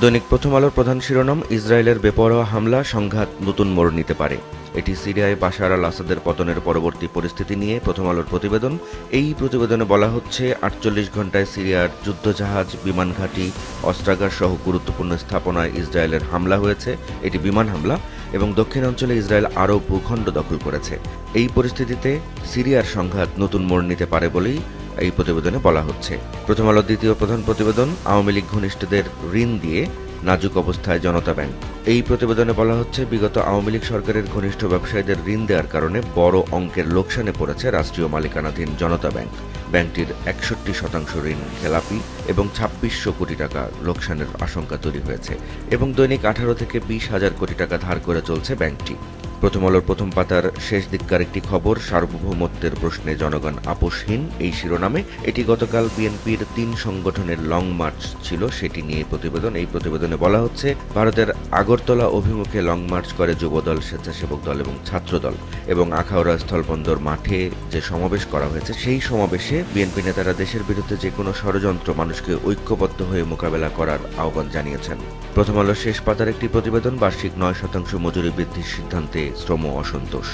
দৈনিক প্রথম আলোর প্রধান শিরোনাম, ইসরায়েলের বেপরোয়া হামলা, সংঘাত নতুন মোড় নিতে পারে। এটি সিরিয়ায় বাশার আল আসাদের পতনের পরবর্তী পরিস্থিতি নিয়ে প্রথম আলোর প্রতিবেদন। এই প্রতিবেদনে বলা হচ্ছে ৪৮ ঘণ্টায় সিরিয়ার যুদ্ধজাহাজ, বিমান ঘাঁটি, অস্ত্রাগার সহ গুরুত্বপূর্ণ স্থাপনায় ইসরায়েলের হামলা হয়েছে। এটি বিমান হামলা এবং দক্ষিণাঞ্চলে ইসরায়েল আরও ভূখণ্ড দখল করেছে। এই পরিস্থিতিতে সিরিয়ার সংঘাত নতুন মোড় নিতে পারে বলেই এই প্রতিবেদনে বলা হচ্ছে। প্রথম আলোর দ্বিতীয় প্রধান প্রতিবেদন, আওয়ামী লীগ ঘনিষ্ঠদের ঋণ দিয়ে নাজুক অবস্থায় জনতা ব্যাংক। এই প্রতিবেদনে বলা হচ্ছে, বিগত আওয়ামী লীগ সরকারের ঘনিষ্ঠ ব্যবসায়ীদের ঋণ দেওয়ার কারণে বড় অঙ্কের লোকসানে পড়েছে রাষ্ট্রীয় মালিকানাধীন জনতা ব্যাংক। ব্যাংকটির ৬১% ঋণ খেলাপি এবং ২৬০০ কোটি টাকা লোকসানের আশঙ্কা তৈরি হয়েছে এবং দৈনিক ১৮ থেকে ২০,০০০ কোটি টাকা ধার করে চলছে ব্যাংকটি। প্রথম আলোর প্রথম পাতার শেষ দিককার একটি খবর, সার্বভৌমত্বের প্রশ্নে জনগণ আপোষহীন, এই শিরোনামে। এটি গতকাল বিএনপির ৩ সংগঠনের লং মার্চ ছিল, সেটি নিয়ে প্রতিবেদন। এই প্রতিবেদনে বলা হচ্ছে, ভারতের আগরতলা অভিমুখে লং মার্চ করে যুবদল, স্বেচ্ছাসেবক দল এবং ছাত্রদল এবং আখাউড়া স্থলবন্দর মাঠে যে সমাবেশ করা হয়েছে, সেই সমাবেশে বিএনপি নেতারা দেশের বিরুদ্ধে যে কোনো ষড়যন্ত্র মানুষকে ঐক্যবদ্ধ হয়ে মোকাবেলা করার আহ্বান জানিয়েছেন। প্রথম আলোর শেষ পাতার একটি প্রতিবেদন, বার্ষিক ৯% মজুরি বৃদ্ধির সিদ্ধান্তে শ্রম অসন্তোষ।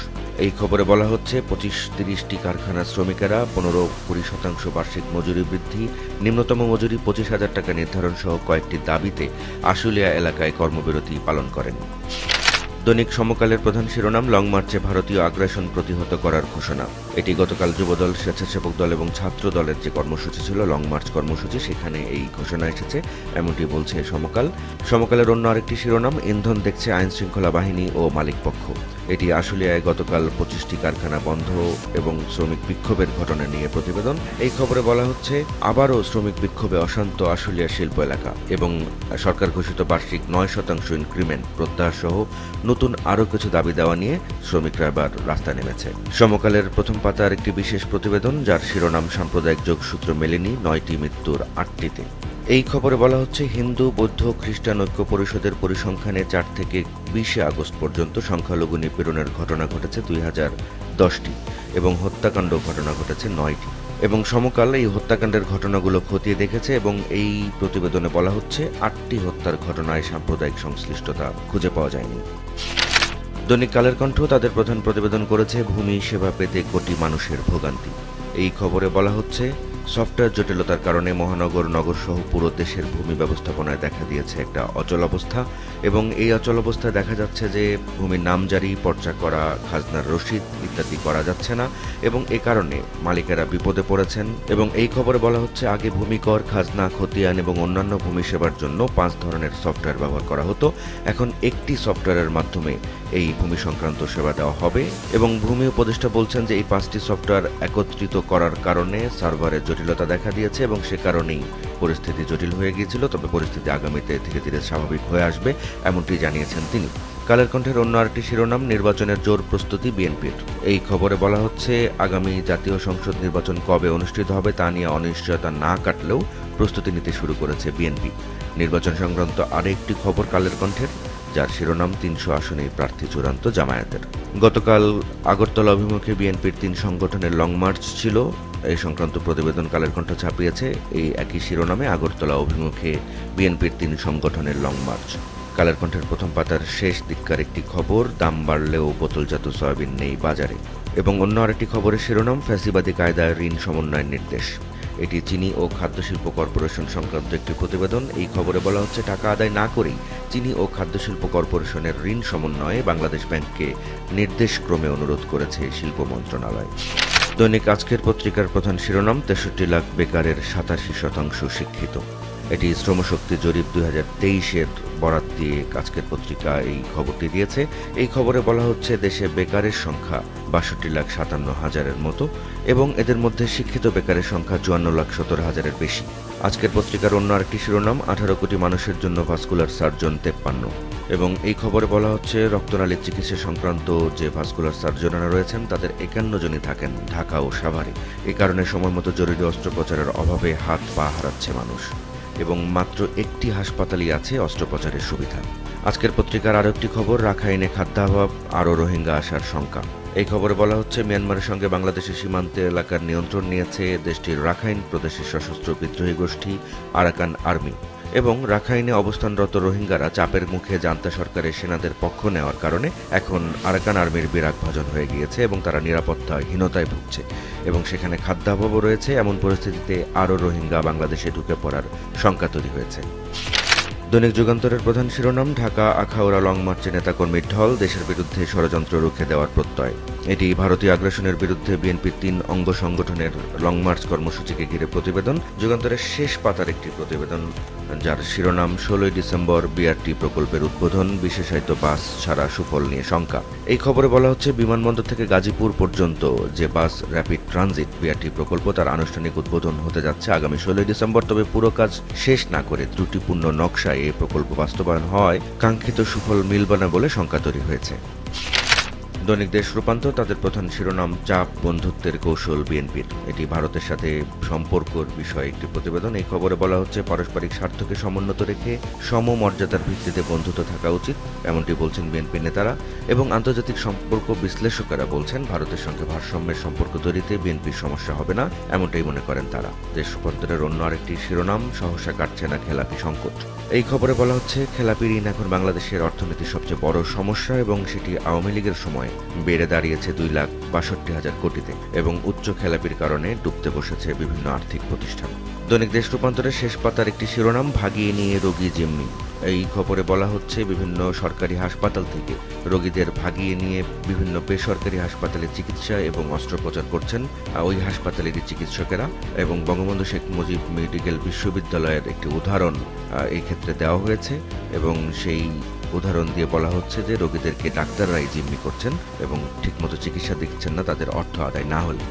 এই খবরে বলা হচ্ছে, ২৫-৩০টি কারখানার শ্রমিকেরা ১৫-২০% বার্ষিক মজুরি বৃদ্ধি, নিম্নতম মজুরি ২৫,০০০ টাকা নির্ধারণ সহ কয়েকটি দাবিতে আশুলিয়া এলাকায় কর্মবিরতি পালন করেন। দৈনিক সমকালের প্রধান শিরোনাম, লং মার্চে ভারতীয় আগ্রাসন প্রতিহত করার ঘোষণা। এটি গতকাল যুবদল, স্বেচ্ছাসেবক দল এবং ছাত্র দলের যে কর্মসূচি ছিল, লং মার্চ কর্মসূচি, সেখানে এই ঘোষণা এসেছে, এমনটি বলছে সমকাল। সমকালের অন্য আরেকটি শিরোনাম, ইন্ধন দেখছে আইন শৃঙ্খলা বাহিনী ও মালিকপক্ষ। এটি আশুলিয়ায় গতকাল ২৫টি কারখানা বন্ধ এবং শ্রমিক বিক্ষোভের ঘটনা নিয়ে প্রতিবেদন। এই খবরে বলা হচ্ছে, আবারও শ্রমিক বিক্ষোভে অশান্ত আশুলিয়া শিল্প এলাকা এবং সরকার ঘোষিত বার্ষিক ৯% ইনক্রিমেন্ট প্রত্যাহার সহ নতুন আরও কিছু দাবি দেওয়া নিয়ে শ্রমিকরা এবার রাস্তায় নেমেছে। সমকালের প্রথম পাতার একটি বিশেষ প্রতিবেদন, যার শিরোনাম, সাম্প্রদায়িক যোগসূত্র মেলেনি, ৯টি মৃত্যুর ৮টিতে। এই খবরে বলা হচ্ছে, হিন্দু, বৌদ্ধ, খ্রিস্টান ঐক্য পরিষদের পরিসংখ্যানে ৪ থেকে ২০ আগস্ট পর্যন্ত সংখ্যালঘু নিপীড়নের ঘটনা ঘটেছে ২০১০টি এবং হত্যাকাণ্ড ঘটনা ঘটেছে ৯টি। এবং সমকাল এই হত্যাকাণ্ডের ঘটনাগুলো খতিয়ে দেখেছে এবং এই প্রতিবেদনে বলা হচ্ছে, ৮টি হত্যার ঘটনায় সাম্প্রদায়িক সংশ্লিষ্টতা খুঁজে পাওয়া যায়নি। দৈনিক কালের কণ্ঠ তাদের প্রধান প্রতিবেদন করেছে, ভূমি সেবা পেতে কোটি মানুষের ভোগান্তি। এই খবরে বলা হচ্ছে, সফটওয়্যার জটিলতার কারণে মহানগর, নগরসহ পুরো দেশের ভূমি ব্যবস্থাপনায় দেখা দিয়েছে একটা অচল অবস্থা এবং এই অচল অবস্থায় দেখা যাচ্ছে যে ভূমির নামজারি, পর্চা করা, খাজনার রসিদ ইত্যাদি করা যাচ্ছে না এবং এ কারণে মালিকেরা বিপদে পড়েছেন। এবং এই খবরে বলা হচ্ছে, আগে ভূমিকর, খাজনা, খতিয়ান এবং অন্যান্য ভূমি সেবার জন্য ৫ ধরনের সফটওয়্যার ব্যবহার করা হতো। এখন একটি সফটওয়্যারের মাধ্যমে এই ভূমি সংক্রান্ত সেবা দেওয়া হবে এবং ভূমি উপদেষ্টা বলছেন যে এই ৫টি সফটওয়্যার একত্রিত করার কারণে সার্ভারের জটিলতা দেখা দিয়েছে এবং সে কারণেই পরিস্থিতি জটিল হয়ে গিয়েছিল, তবে পরিস্থিতি আগামীতে ধীরে ধীরে স্বাভাবিক হয়ে আসবে, এমনটি জানিয়েছেন তিনি। কালের কণ্ঠের অন্য আরেকটি শিরোনাম, নির্বাচনের জোর প্রস্তুতি বিএনপির। এই খবরে বলা হচ্ছে, আগামী জাতীয় সংসদ নির্বাচন কবে অনুষ্ঠিত হবে তা নিয়ে অনিশ্চয়তা না কাটলেও প্রস্তুতি নিতে শুরু করেছে বিএনপি। নির্বাচন সংক্রান্ত আরেকটি খবর কালের কণ্ঠের, যার শিরোনাম, ৩০০ আসনেই প্রার্থী চূড়ান্ত জামায়াতের। গতকাল আগরতলা অভিমুখে বিএনপির ৩ সংগঠনের লং মার্চ ছিল। এই সংক্রান্ত প্রতিবেদন কালের কণ্ঠ ছাপিয়েছে এই একই শিরোনামে, আগরতলা অভিমুখে বিএনপির ৩ সংগঠনের লং মার্চ। কালের কণ্ঠের প্রথম পাতার শেষ দিককার একটি খবর, দাম বাড়লেও বোতলজাত সয়াবিন নেই বাজারে। এবং অন্য আরেকটি খবরের শিরোনাম, ফ্যাসিবাদী কায়দায় ঋণ সমন্বয়ের নির্দেশ। এটি চিনি ও খাদ্যশিল্প কর্পোরেশন সংক্রান্ত একটি প্রতিবেদন। এই খবরে বলা হচ্ছে, টাকা আদায় না করেই চিনি ও খাদ্যশিল্প কর্পোরেশনের ঋণ সমন্বয়ে বাংলাদেশ ব্যাংককে নির্দেশক্রমে অনুরোধ করেছে শিল্প মন্ত্রণালয়। দৈনিক আজকের পত্রিকার প্রধান শিরোনাম, ৬৩ লাখ বেকারের ৮৭% শিক্ষিত। এটি শ্রমশক্তি জরিপ ২০২৩-এর বরাত দিয়ে আজকের পত্রিকা এই খবরটি দিয়েছে। এই খবরে বলা হচ্ছে, দেশে বেকারের সংখ্যা ৬২,৫৭,০০০-এর মতো এবং এদের মধ্যে শিক্ষিত বেকারের সংখ্যা ৫৪,১৭,০০০-এর বেশি। আজকের পত্রিকার অন্য আরেকটি শিরোনাম, ১৮ কোটি মানুষের জন্য ভাস্কুলার সার্জন ৫৩। এবং এই খবরে বলা হচ্ছে, রক্তনালীর চিকিৎসা সংক্রান্ত যে ভাস্কুলার সার্জনরা রয়েছেন তাদের ৫১ জনই থাকেন ঢাকা ও সাভারে। এই কারণে সময়মতো জরুরি অস্ত্রোপচারের অভাবে হাত পা হারাচ্ছে মানুষ এবং মাত্র একটি হাসপাতালই আছে অস্ত্রোপচারের সুবিধা। আজকের পত্রিকার আরও একটি খবর, রাখাইনে খাদ্যাভাব, আরও রোহিঙ্গা আসার শঙ্কা। এই খবরে বলা হচ্ছে, মিয়ানমারের সঙ্গে বাংলাদেশের সীমান্তে এলাকার নিয়ন্ত্রণ নিয়েছে দেশটির রাখাইন প্রদেশের সশস্ত্র বিদ্রোহী গোষ্ঠী আরাকান আর্মি এবং রাখাইনে অবস্থানরত রোহিঙ্গারা চাপের মুখে জান্তা সরকারের সেনাদের পক্ষ নেওয়ার কারণে এখন আরাকান আর্মির বিরাগভাজন হয়ে গিয়েছে এবং তারা নিরাপত্তাহীনতায় ভুগছে এবং সেখানে খাদ্যাভাবও রয়েছে। এমন পরিস্থিতিতে আরও রোহিঙ্গা বাংলাদেশে ঢুকে পড়ার শঙ্কা তৈরি হয়েছে। দৈনিক যুগান্তরের প্রধান শিরোনাম, ঢাকা আখাউড়া লং মার্চে নেতাকর্মীর ঢল, দেশের বিরুদ্ধে ষড়যন্ত্র রুখে দেওয়ার প্রত্যয়। এটি ভারতীয় আগ্রাসনের বিরুদ্ধে বিএনপির 3 অঙ্গ সংগঠনের লং মার্চ কর্মসূচিকে ঘিরে প্রতিবেদন। যুগান্তরের শেষ পাতার একটি প্রতিবেদন যার শিরোনাম 16 ডিসেম্বর বিআরটি প্রকল্পের উদ্বোধন, বিশেষায়িত বাস ছাড়া সুফল নিয়ে শঙ্কা। এই খবরে বলা হচ্ছে বিমানবন্দর থেকে গাজীপুর পর্যন্ত যে বাস র্যাপিড ট্রানজিট বিআরটি প্রকল্প তার আনুষ্ঠানিক উদ্বোধন হতে যাচ্ছে আগামী 16 ডিসেম্বর। তবে পুরো কাজ শেষ না করে ত্রুটিপূর্ণ নকশায় এই প্রকল্প বাস্তবায়ন হওয়ায় কাঙ্ক্ষিত সুফল মিলবে না বলে শঙ্কা তৈরি হয়েছে। দৈনিক দেশ রূপান্তর তাদের প্রধান শিরোনাম, চাপ বন্ধুত্বের কৌশল বিএনপির। এটি ভারতের সাথে সম্পর্কের বিষয়ে একটি প্রতিবেদন। এই খবরে বলা হচ্ছে পারস্পরিক স্বার্থকে সমুন্নত রেখে সমমর্যাদার ভিত্তিতে বন্ধুত্ব থাকা উচিত, এমনটি বলছেন বিএনপি নেতারা। এবং আন্তর্জাতিক সম্পর্ক বিশ্লেষকেরা বলছেন ভারতের সঙ্গে ভারসাম্যের সম্পর্ক তৈরিতে বিএনপির সমস্যা হবে না, এমনটাই মনে করেন তারা। দেশ রূপান্তরের অন্য আরেকটি শিরোনাম, সহসা কাটছে না খেলাপি সংকট। এই খবরে বলা হচ্ছে খেলাপি ঋণ এখন বাংলাদেশের অর্থনীতির সবচেয়ে বড় সমস্যা এবং সেটি আওয়ামী লীগের সময় বেড়ে দাঁড়িয়েছে 2,62,000 কোটিতে এবং উচ্চ খেলাপির কারণে ডুবতে বসেছে বিভিন্ন আর্থিক প্রতিষ্ঠান। দৈনিক দেশ রূপান্তরের শেষ পাতার একটি শিরোনাম, ভাগিয়ে নিয়ে রোগী জিম্মি। এই খবরে বলা হচ্ছে বিভিন্ন সরকারি হাসপাতাল থেকে রোগীদের ভাগিয়ে নিয়ে বিভিন্ন বেসরকারি হাসপাতালে চিকিৎসা এবং অস্ত্রোপচার করছেন ওই হাসপাতালেরই চিকিৎসকেরা এবং বঙ্গবন্ধু শেখ মুজিব মেডিকেল বিশ্ববিদ্যালয়ের একটি উদাহরণ এই ক্ষেত্রে দেওয়া হয়েছে এবং সেই উদাহরণ দিয়ে বলা হচ্ছে যে রোগীদেরকে ডাক্তাররাই জিম্মি করছেন এবং ঠিকমতো চিকিৎসা দিচ্ছেন না তাদের অর্থ আদায় না হলে।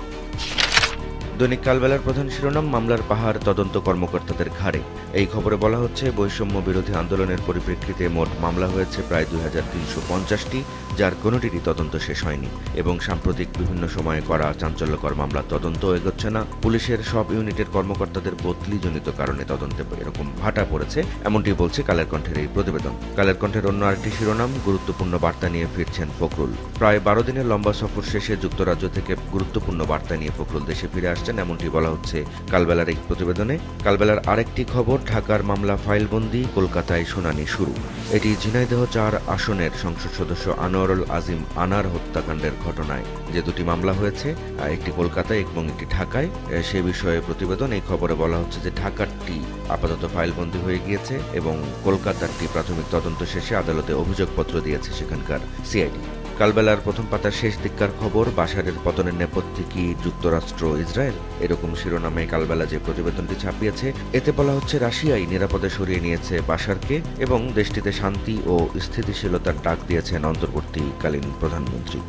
দৈনিক কালবেলার প্রধান শিরোনাম, মামলার পাহাড় তদন্ত কর্মকর্তাদের ঘাড়ে। এই খবরে বলা হচ্ছে বৈষম্য বিরোধী আন্দোলনের পরিপ্রেক্ষিতে মোট মামলা হয়েছে প্রায় 2350টি, যার কোনোটিরই তদন্ত শেষ হয়নি এবং সাম্প্রতিক বিভিন্ন সময়ে করা চাঞ্চল্যকর মামলার তদন্ত এগোচ্ছে না। পুলিশের সব ইউনিটের কর্মকর্তাদের বদলিজনিত কারণে তদন্তে এরকম ভাটা পড়েছে, এমনটি বলছে কালের কণ্ঠের এই প্রতিবেদন। কালের কণ্ঠের অন্য আরেকটি শিরোনাম, গুরুত্বপূর্ণ বার্তা নিয়ে ফিরছেন ফখরুল। প্রায় 12 দিনের লম্বা সফর শেষে যুক্তরাজ্য থেকে গুরুত্বপূর্ণ বার্তা নিয়ে ফখরুল দেশে ফিরে আসছেন, এমনটি বলা হচ্ছে কালবেলার এই প্রতিবেদনে। কালবেলার আরেকটি খবর, ঢাকার মামলা ফাইলবন্দি, কলকাতায় শুনানি শুরু। এটি ঝিনাইদহ 4 আসনের সংসদ সদস্য আনোয়ারুল আজিম আনার হত্যাকাণ্ডের ঘটনায় যে দুটি মামলা হয়েছে, একটি কলকাতায় এবং একটি ঢাকায়, সে বিষয়ে প্রতিবেদন। এই খবরে বলা হচ্ছে যে ঢাকারটি আপাতত ফাইলবন্দি হয়ে গিয়েছে এবং কলকাতারটি প্রাথমিক তদন্ত শেষে আদালতে অভিযোগপত্র দিয়েছে সেখানকার সিআইডি। কালবেলার প্রথম পাতার শেষ দিককার খবর, বাশারের পতনের নেপথ্যে কি যুক্তরাষ্ট্র ইসরায়েল, এরকম শিরোনামে কালবেলা যে প্রতিবেদনটি ছাপিয়েছে। এতে বলা হচ্ছে রাশিয়াই নিরাপদে সরিয়ে নিয়েছে বাশারকে এবং দেশটিতে শান্তি ও স্থিতিশীলতার ডাক দিয়েছেন অন্তর্বর্তীকালীন প্রধানমন্ত্রী।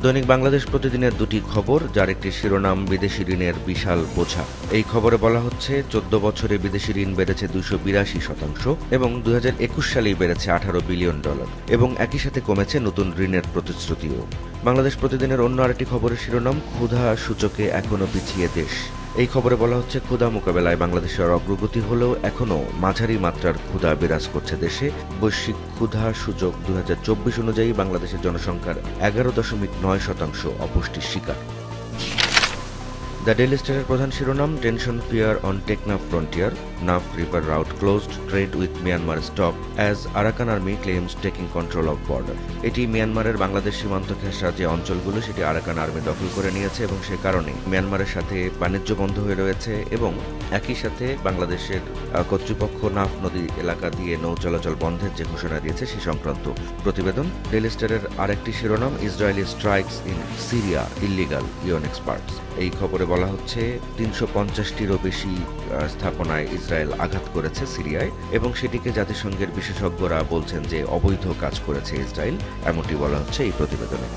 দৈনিক বাংলাদেশ প্রতিদিনের দুটি খবর, যার একটি শিরোনাম, বিদেশি ঋণের বিশাল বোঝা। এই খবরে বলা হচ্ছে 14 বছরে বিদেশি ঋণ বেড়েছে 282% এবং 2021 সালেই বেড়েছে $18 বিলিয়ন এবং একই সাথে কমেছে নতুন ঋণের প্রতিশ্রুতিও। বাংলাদেশ প্রতিদিনের অন্য আরেকটি খবরের শিরোনাম, ক্ষুধা সূচকে এখনও পিছিয়ে দেশ। এই খবরে বলা হচ্ছে ক্ষুধা মোকাবেলায় বাংলাদেশের অগ্রগতি হলেও এখনও মাঝারি মাত্রার ক্ষুধা বিরাজ করছে দেশে। বৈশ্বিক ক্ষুধা সূচক 2024 অনুযায়ী বাংলাদেশের জনসংখ্যার 11.9% অপুষ্টির শিকার। দ্য ডেইলি স্টারের প্রধান শিরোনাম, tension fear on Teknaf frontier, Naf river route closed, trade with Myanmar stop as Arakan army claims taking control of border. এটি মিয়ানমারের বাংলাদেশ সীমান্ত ঘেঁষা যে অঞ্চলগুলো সেটি আরাকান আর্মি দখল করে নিয়েছে এবং সে কারণে মিয়ানমারের সাথে বাণিজ্য বন্ধ হয়ে রয়েছে এবং একই সাথে বাংলাদেশের কর্তৃপক্ষ নাফ নদী এলাকা দিয়ে নৌ চলাচল বন্ধের যে ঘোষণা দিয়েছে সে সংক্রান্ত প্রতিবেদন। ডেইলি স্টারের আরেকটি শিরোনাম, Israeli strikes in Syria illegal, UN experts. এই খবরে বলা হচ্ছে 350টিরও বেশি স্থাপনায় ইসরায়েল আঘাত করেছে সিরিয়ায় এবং সেটিকে জাতিসংঘের বিশেষজ্ঞরা বলছেন যে অবৈধ কাজ করেছে ইসরায়েল, এমনটি বলা হচ্ছে এই প্রতিবেদনে।